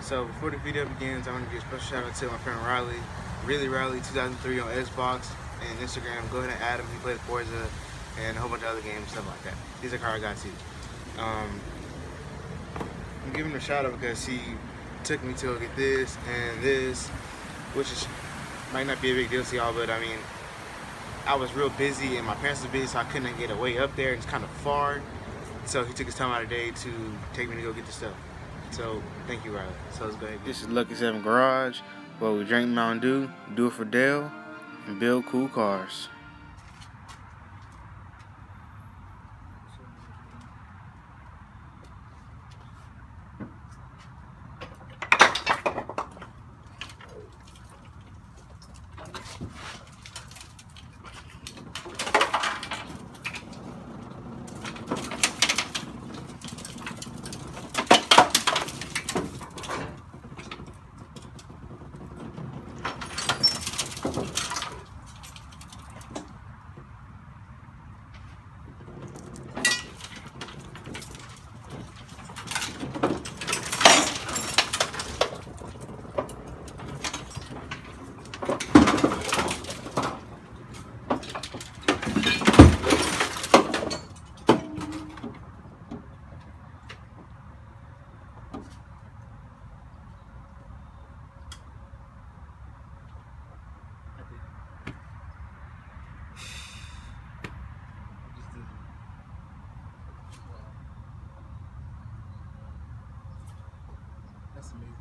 So before the video begins, I want to give a special shout out to my friend Riley, Riley 2003 on Xbox and Instagram. Go ahead and add him. He plays Forza and a whole bunch of other games, stuff like that. He's a car I got too. I'm giving him a shout out because he took me to go get this and this, which is might not be a big deal to y'all, but I mean, I was real busy and my parents were busy, so I couldn't get away up there. It's kind of far, so he took his time out of the day to take me to go get the stuff. So thank you, Riley. So let's go ahead. This is Lucky 7 Garage, where we drink Mountain Dew, do it for Dale, and build cool cars. That's amazing.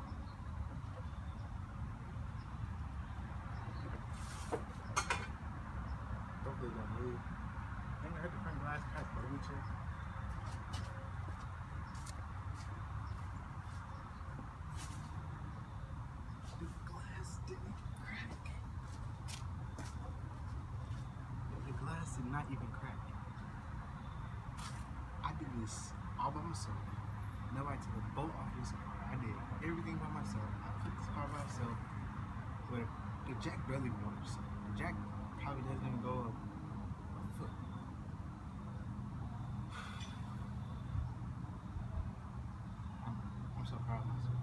Hopefully it don't move. I heard the front glass pass by the wheelchair. The glass didn't crack. The glass did not even crack. I did this all by myself. Nobody took a bolt off this car. I did everything by myself. I put this car by myself. But the jack barely works. The jack probably doesn't even go a foot. I'm so proud of myself.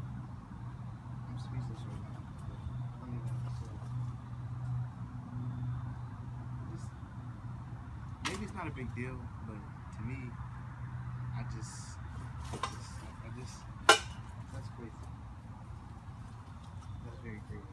I'm speechless right now. I don't even know maybe it's not a big deal, but to me, that's crazy. That's very crazy.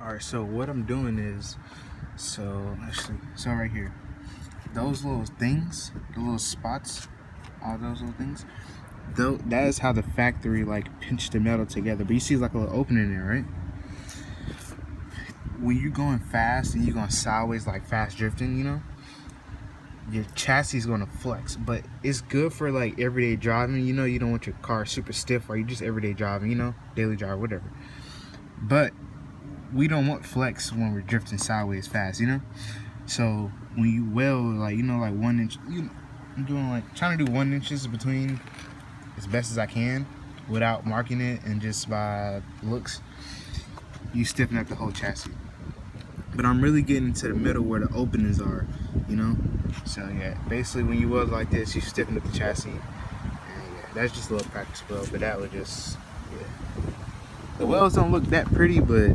Alright, so what I'm doing is, so right here, those little things, the little spots, all those little things, though, that is how the factory like pinched the metal together. But you see like a little opening there, right? When you're going fast and you're going sideways, like fast drifting, you know, your chassis is going to flex. But it's good for like everyday driving. You know, you don't want your car super stiff, or you just everyday driving, you know, daily drive, whatever. But we don't want flex when we're drifting sideways fast, you know. So when you weld, like, you know, like 1 inch, I'm doing like trying to do 1 inches between as best as I can without marking it, and just by looks, you stiffen up the whole chassis. But I'm really getting to the middle where the openings are, you know. So yeah, basically when you weld like this, you stiffen up the chassis. And yeah, that's just a little practice weld, but that would just, yeah. The welds don't look that pretty, but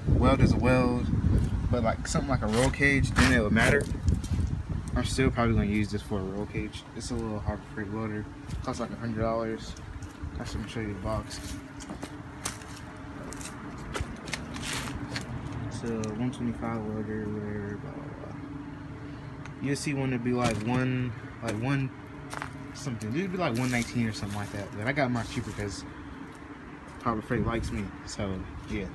weld is a weld. But like something like a roll cage, then it would matter. I'm still probably gonna use this for a roll cage. It's a little Harbor Freight welder. Costs like $100. I should show you the box. It's a 125 welder, whatever, blah blah blah. You'll see one that'd be like one something. It'd be like 119 or something like that. But I got mine cheaper because Harbor Freight likes me. So yeah.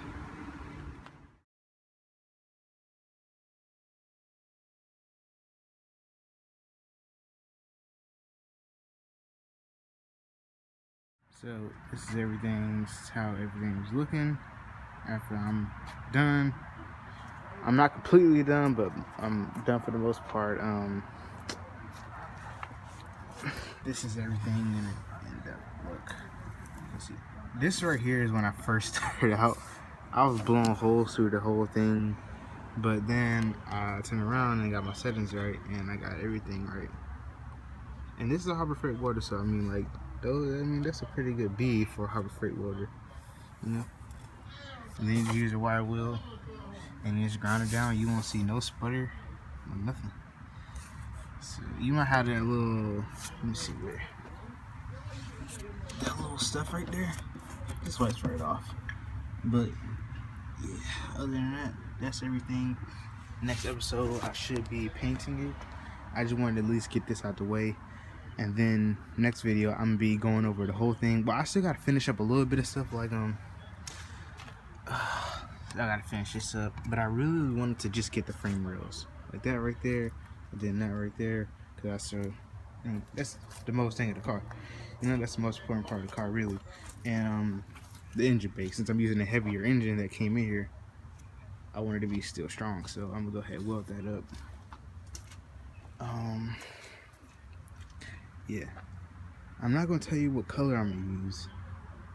So this is everything. This is how everything's looking after I'm done. I'm not completely done, but I'm done for the most part. This is everything in the look. Let's see. This right here is when I first started out. I was blowing holes through the whole thing, but then I turned around and got my settings right, and I got everything right. And this is a Harbor Freight welder, so I mean, like, that's a pretty good B for a Harbor Freight welder, you know. And then you use your wire wheel, and you just grind it down. You won't see no sputter, no nothing. So you might have that little, let me see where, that little stuff right there. This wipes right off. But yeah, other than that, that's everything. Next episode, I should be painting it. I just wanted to at least get this out the way. And then next video, I'm gonna be going over the whole thing. But I still gotta finish up a little bit of stuff, like I gotta finish this up. But I really wanted to just get the frame rails, like that right there, and then that right there, cause that's the most thing of the car. You know, that's the most important part of the car, really. And the engine bay, since I'm using a heavier engine that came in here, I wanted to be still strong. So I'm gonna go ahead and weld that up. Yeah, I'm not gonna tell you what color I'm gonna use,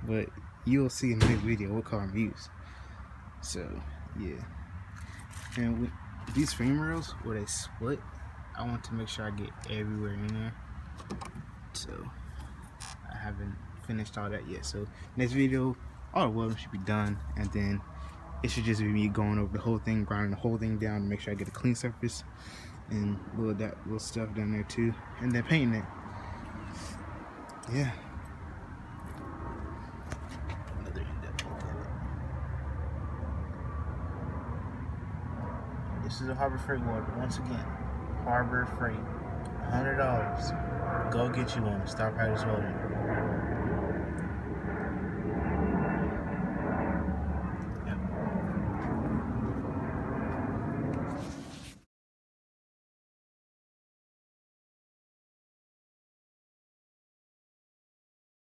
but you'll see in the next video what color I'm gonna use. So yeah, and with these frame rails where they split, I want to make sure I get everywhere in there. So I haven't finished all that yet. So next video, all the welding should be done, and then it should just be me going over the whole thing, grinding the whole thing down to make sure I get a clean surface, and that little stuff down there too, and then painting it. Yeah. Another in-depth look at it. This is a Harbor Freight welder. Once again, Harbor Freight, $100. Go get you one. Stop Practice Welding.